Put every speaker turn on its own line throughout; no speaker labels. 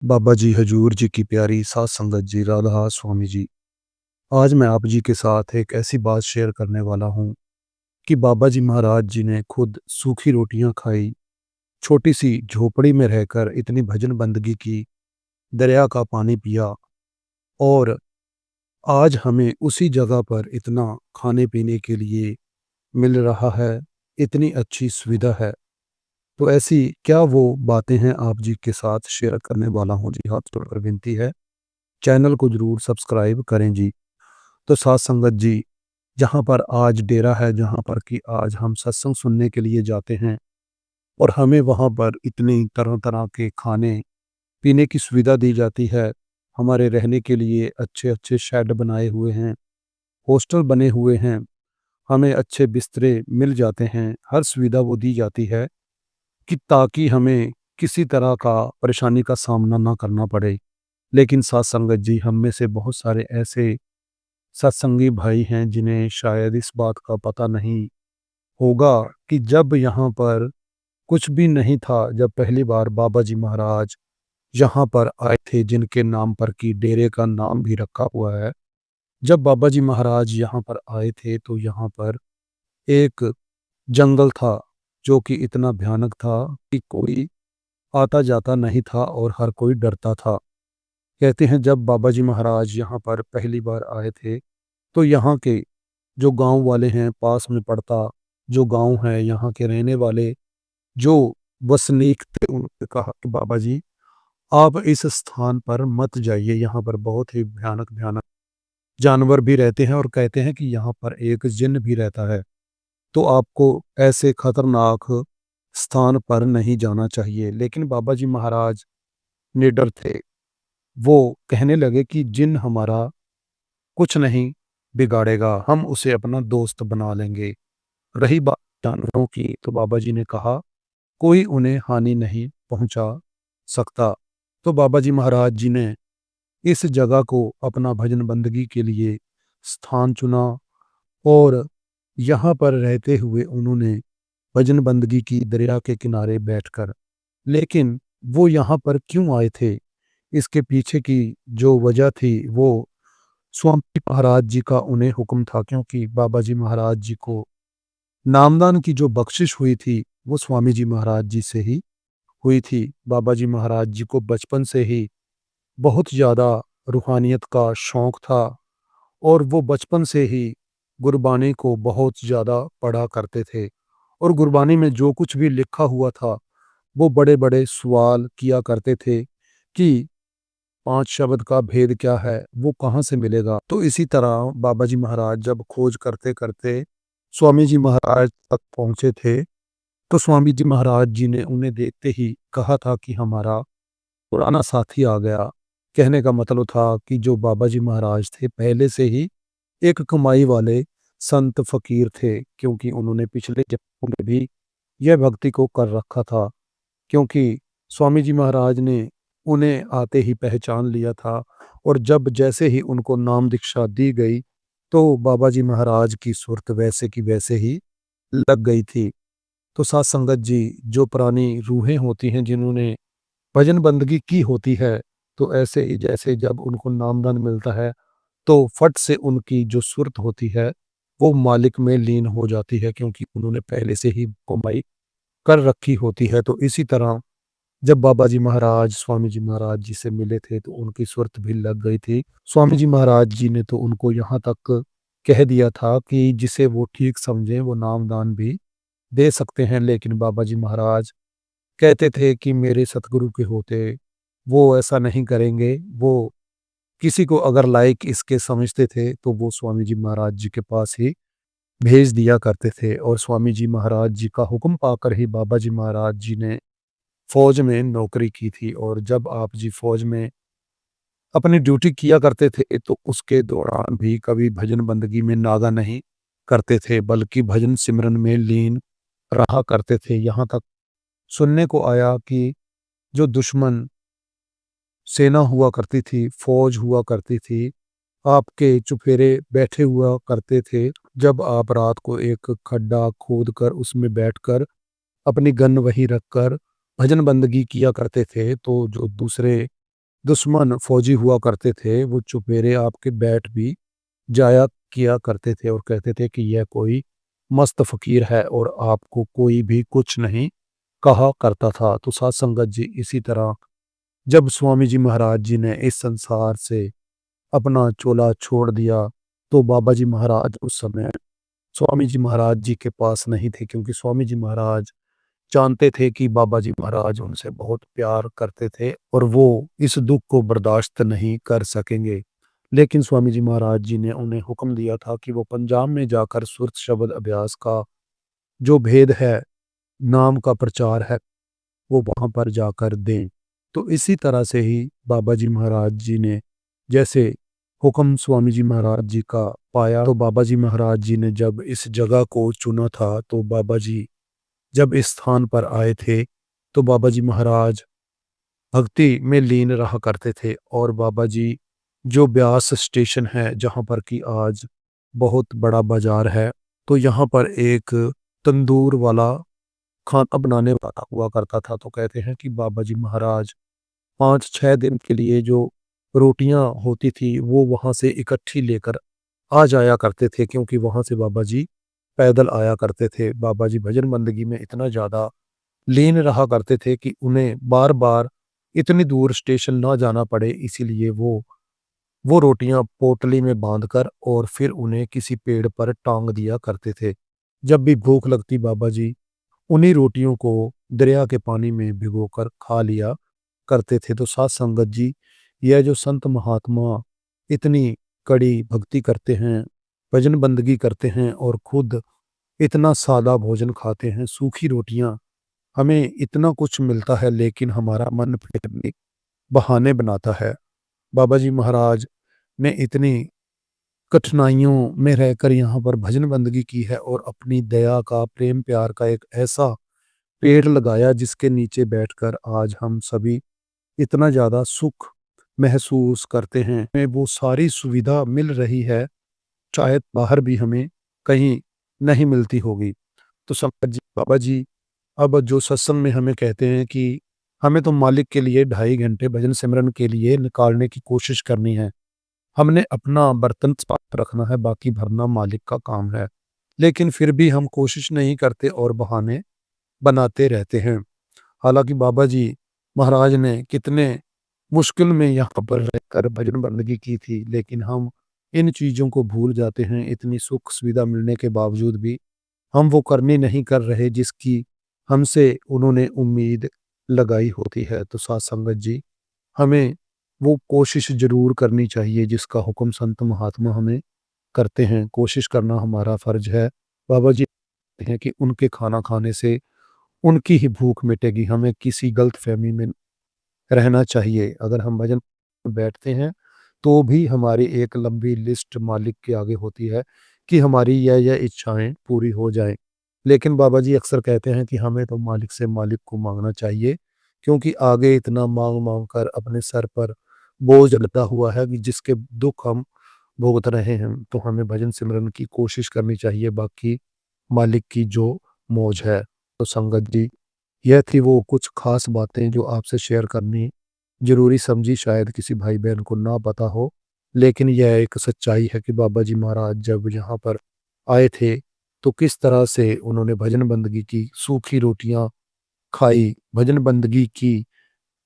बाबा जी हजूर जी की प्यारी सात संगत जी राधा स्वामी जी। आज मैं आप जी के साथ एक ऐसी बात शेयर करने वाला हूँ कि बाबा जी महाराज जी ने खुद सूखी रोटियां खाई, छोटी सी झोपड़ी में रहकर इतनी भजन बंदगी की, दरिया का पानी पिया और आज हमें उसी जगह पर इतना खाने पीने के लिए मिल रहा है, इतनी अच्छी सुविधा है। तो ऐसी क्या वो बातें हैं आप जी के साथ शेयर करने वाला हूँ जी। हाथ जोड़कर विनती है, चैनल को जरूर सब्सक्राइब करें जी। तो साथ संगत जी, जहाँ पर आज डेरा है, जहाँ पर कि आज हम सत्संग सुनने के लिए जाते हैं और हमें वहाँ पर इतनी तरह-तरह के खाने-पीने की सुविधा दी जाती है। हमारे रहने के लिए अच्छे-अच्छे शेड बनाए हुए हैं, हॉस्टल बने हुए हैं, हमें अच्छे बिस्तरे मिल जाते हैं, हर सुविधा वो दी जाती है कि ताकि हमें किसी तरह का परेशानी का सामना ना करना पड़े। लेकिन साथ संगत जी, हम में से बहुत सारे ऐसे सत्संगी भाई हैं जिन्हें शायद इस बात का पता नहीं होगा कि जब यहाँ पर कुछ भी नहीं था, जब पहली बार बाबा जी महाराज यहाँ पर आए थे, जिनके नाम पर कि डेरे का नाम भी रखा हुआ है। जब बाबा जी महाराज यहाँ पर आए थे तो यहाँ पर एक जंगल था जो कि इतना भयानक था कि कोई आता जाता नहीं था और हर कोई डरता था। कहते हैं जब बाबा जी महाराज यहाँ पर पहली बार आए थे तो यहाँ के जो गांव वाले हैं, पास में पड़ता जो गांव है, यहाँ के रहने वाले जो वसनीक थे, उन्होंने कहा कि बाबा जी आप इस स्थान पर मत जाइए, यहाँ पर बहुत ही भयानक भयानक जानवर भी रहते हैं और कहते हैं कि यहाँ पर एक जिन्न भी रहता है, तो आपको ऐसे खतरनाक स्थान पर नहीं जाना चाहिए। लेकिन बाबा जी महाराज निडर थे, वो कहने लगे कि जिन हमारा कुछ नहीं बिगाड़ेगा, हम उसे अपना दोस्त बना लेंगे। रही बात जानवरों की, तो बाबा जी ने कहा कोई उन्हें हानि नहीं पहुंचा सकता। तो बाबा जी महाराज जी ने इस जगह को अपना भजन बंदगी के लिए स्थान चुना और यहाँ पर रहते हुए उन्होंने भजन बंदगी की दरिया के किनारे बैठकर। लेकिन वो यहाँ पर क्यों आए थे, इसके पीछे की जो वजह थी वो स्वामी महाराज जी का उन्हें हुक्म था, क्योंकि बाबा जी महाराज जी को नामदान की जो बख्शिश हुई थी वो स्वामी जी महाराज जी से ही हुई थी। बाबा जी महाराज जी को बचपन से ही बहुत ज़्यादा रूहानियत का शौक था और वो बचपन से ही गुरबानी को बहुत ज़्यादा पढ़ा करते थे और गुरबानी में जो कुछ भी लिखा हुआ था वो बड़े-बड़े सवाल किया करते थे कि 5 शब्द का भेद क्या है, वो कहाँ से मिलेगा? तो इसी तरह बाबा जी महाराज जब खोज करते-करते स्वामी जी महाराज तक पहुँचे थे, तो स्वामी जी महाराज जी ने उन्हें देखते ही कहा था कि हमारा पुराना साथी आ गया। कहने का मतलब था कि जो बाबा जी महाराज थे पहले से ही एक कमाई वाले संत फ़कीर थे, क्योंकि उन्होंने पिछले जन्मों में भी यह भक्ति को कर रखा था। क्योंकि स्वामी जी महाराज ने उन्हें आते ही पहचान लिया था और जब जैसे ही उनको नाम दीक्षा दी गई, तो बाबा जी महाराज की सुरत वैसे की वैसे ही लग गई थी। तो साथ संगत जी, जो पुरानी रूहें होती हैं जिन्होंने भजन बंदगी की होती है, तो ऐसे ही जैसे जब उनको नामदान मिलता है, तो फट से उनकी जो सुरत होती है, वो मालिक में लीन हो जाती है, क्योंकि उन्होंने पहले से ही कमाई कर रखी होती है। तो इसी तरह जब बाबा जी महाराज स्वामी जी महाराज जी से मिले थे, तो उनकी सुरत भी लग गई थी। स्वामी जी महाराज जी ने तो उनको यहाँ तक कह दिया था कि जिसे वो ठीक समझें, वो नामदान भी दे सकते हैं। लेकिन बाबा जी महाराज कहते थे कि मेरे सतगुरु के होते वो ऐसा नहीं करेंगे। वो किसी को अगर लायक इसके समझते थे, तो वो स्वामी जी महाराज जी के पास ही भेज दिया करते थे और स्वामी जी महाराज जी का हुक्म पाकर ही बाबा जी महाराज जी ने फ़ौज में नौकरी की थी। और जब आप जी फ़ौज में अपनी ड्यूटी किया करते थे, तो उसके दौरान भी कभी भजन बंदगी में नागा नहीं करते थे, बल्कि भजन सिमरन में लीन रहा करते थे। यहाँ तक सुनने को आया कि जो दुश्मन सेना हुआ करती थी, फ़ौज हुआ करती थी, आपके चुफेरे बैठे हुआ करते थे। जब आप रात को एक खड्डा खोद कर उसमें बैठकर अपनी गन वहीं रखकर भजन बंदगी किया करते थे, तो जो दूसरे दुश्मन फौजी हुआ करते थे, वो चुपेरे आपके बैठ भी जाया किया करते थे और कहते थे कि यह कोई मस्त फ़कीर है और आपको कोई भी कुछ नहीं कहा करता था। तो साध संगत जी, इसी तरह जब स्वामी जी महाराज जी ने इस संसार से अपना चोला छोड़ दिया, तो बाबा जी महाराज उस समय स्वामी जी महाराज जी के पास नहीं थे, क्योंकि स्वामी जी महाराज जानते थे कि बाबा जी महाराज उनसे बहुत प्यार करते थे और वो इस दुख को बर्दाश्त नहीं कर सकेंगे। लेकिन स्वामी जी महाराज जी ने उन्हें हुक्म दिया था कि वो पंजाब में जाकर सुरत शब्द अभ्यास का जो भेद है, नाम का प्रचार है, वो वहाँ पर जाकर दें। तो इसी तरह से ही बाबा जी महाराज जी ने जैसे हुक्म स्वामी जी महाराज जी का पाया, तो बाबा जी महाराज जी ने जब इस जगह को चुना था, तो बाबा जी जब इस स्थान पर आए थे, तो बाबा जी महाराज भक्ति में लीन रहा करते थे और बाबा जी जो ब्यास स्टेशन है, जहाँ पर कि आज बहुत बड़ा बाजार है, तो यहाँ पर एक तंदूर वाला खाना बनाने वाला हुआ करता था। तो कहते हैं कि बाबा जी महाराज 5-6 दिन के लिए जो रोटियां होती थी, वो वहाँ से इकट्ठी लेकर आ जाया करते थे, क्योंकि वहाँ से बाबा जी पैदल आया करते थे। बाबा जी भजन बंदगी में इतना ज़्यादा लीन रहा करते थे कि उन्हें बार-बार इतनी दूर स्टेशन ना जाना पड़े, इसीलिए वो रोटियां पोटली में बांधकर और फिर उन्हें किसी पेड़ पर टांग दिया करते थे। जब भी भूख लगती, बाबा जी उन्हीं रोटियों को दरिया के पानी में भिगोकर खा लिया करते थे। तो साध संगत जी, यह जो संत महात्मा इतनी कड़ी भक्ति करते हैं, भजन बंदगी करते हैं और खुद इतना सादा भोजन खाते हैं, सूखी रोटियां, हमें इतना कुछ मिलता है, लेकिन हमारा मन फिर भी बहाने बनाता है। बाबा जी महाराज ने इतनी कठिनाइयों में रहकर यहाँ पर भजन बंदगी की है और अपनी दया का, प्रेम प्यार का एक ऐसा पेड़ लगाया, जिसके नीचे बैठकर आज हम सभी इतना ज़्यादा सुख महसूस करते हैं। हमें वो सारी सुविधा मिल रही है, शायद बाहर भी हमें कहीं नहीं मिलती होगी। तो संगत जी, बाबा जी अब जो सत्संग में हमें कहते हैं कि हमें तो मालिक के लिए 2.5 घंटे भजन सिमरन के लिए निकालने की कोशिश करनी है। हमने अपना बर्तन साफ रखना है, बाकी भरना मालिक का काम है। लेकिन फिर भी हम कोशिश नहीं करते और बहाने बनाते रहते हैं। हालाँकि बाबा जी महाराज ने कितने मुश्किल में यहाँ पर रहकर भजन बंदगी की थी, लेकिन हम इन चीज़ों को भूल जाते हैं। इतनी सुख सुविधा मिलने के बावजूद भी हम वो करनी नहीं कर रहे, जिसकी हमसे उन्होंने उम्मीद लगाई होती है। तो साथ संगत जी, हमें वो कोशिश ज़रूर करनी चाहिए जिसका हुक्म संत महात्मा हमें करते हैं। कोशिश करना हमारा फ़र्ज़ है। बाबा जी कहते हैं कि उनके खाना खाने से उनकी ही भूख मिटेगी। हमें किसी गलतफ़हमी में रहना चाहिए। अगर हम भजन में बैठते हैं, तो भी हमारी एक लंबी लिस्ट मालिक के आगे होती है कि हमारी यह इच्छाएँ पूरी हो जाएँ। लेकिन बाबा जी अक्सर कहते हैं कि हमें तो मालिक से मालिक को माँगना चाहिए, क्योंकि आगे इतना माँग-माँग कर अपने सर पर बोझ लदा हुआ है कि जिसके दुःख हम भुगत रहे हैं। तो हमें भजन सिमरन की कोशिश करनी चाहिए, बाकी मालिक की जो मौज है। तो संगत जी, यह थी वो कुछ ख़ास बातें जो आपसे शेयर करनी ज़रूरी समझी। शायद किसी भाई-बहन को ना पता हो, लेकिन यह एक सच्चाई है कि बाबा जी महाराज जब यहाँ पर आए थे, तो किस तरह से उन्होंने भजन बंदगी की, सूखी रोटियाँ खाई, भजन बंदगी की,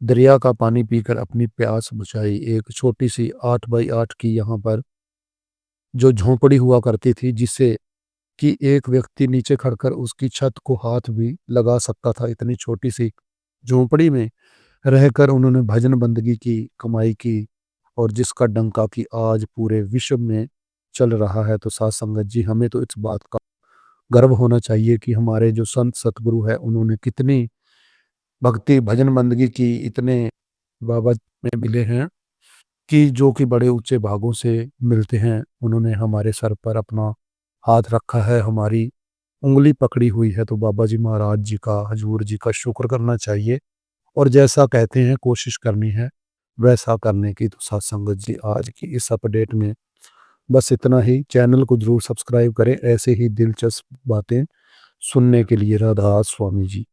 दरिया का पानी पीकर अपनी प्यास बुझाई। एक छोटी-सी 8 बाई 8 की यहाँ पर जो झोंपड़ी हुआ करती थी, जिससे कि एक व्यक्ति नीचे खड़कर उसकी छत को हाथ भी लगा सकता था। इतनी छोटी-सी झोंपड़ी में रहकर उन्होंने भजन बंदगी की, कमाई की और जिसका डंका कि आज पूरे विश्व में चल रहा है। तो साध संगत जी, हमें तो इस बात का गर्व होना चाहिए कि हमारे जो संत सतगुरु हैं, उन्होंने कितनी भक्ति भजन बंदगी की, इतने बाबा में मिले हैं कि जो कि बड़े ऊँचे भागों से मिलते हैं। उन्होंने हमारे सर पर अपना हाथ रखा है, हमारी उँगली पकड़ी हुई है। तो बाबा जी महाराज जी का, हजूर जी का शुक्र करना चाहिए और जैसा कहते हैं कोशिश करनी है, वैसा करने की। तो साथ संगत जी, आज की इस अपडेट में बस इतना ही। चैनल को ज़रूर सब्सक्राइब करें ऐसे ही दिलचस्प बातें सुनने के लिए। राधा स्वामी जी।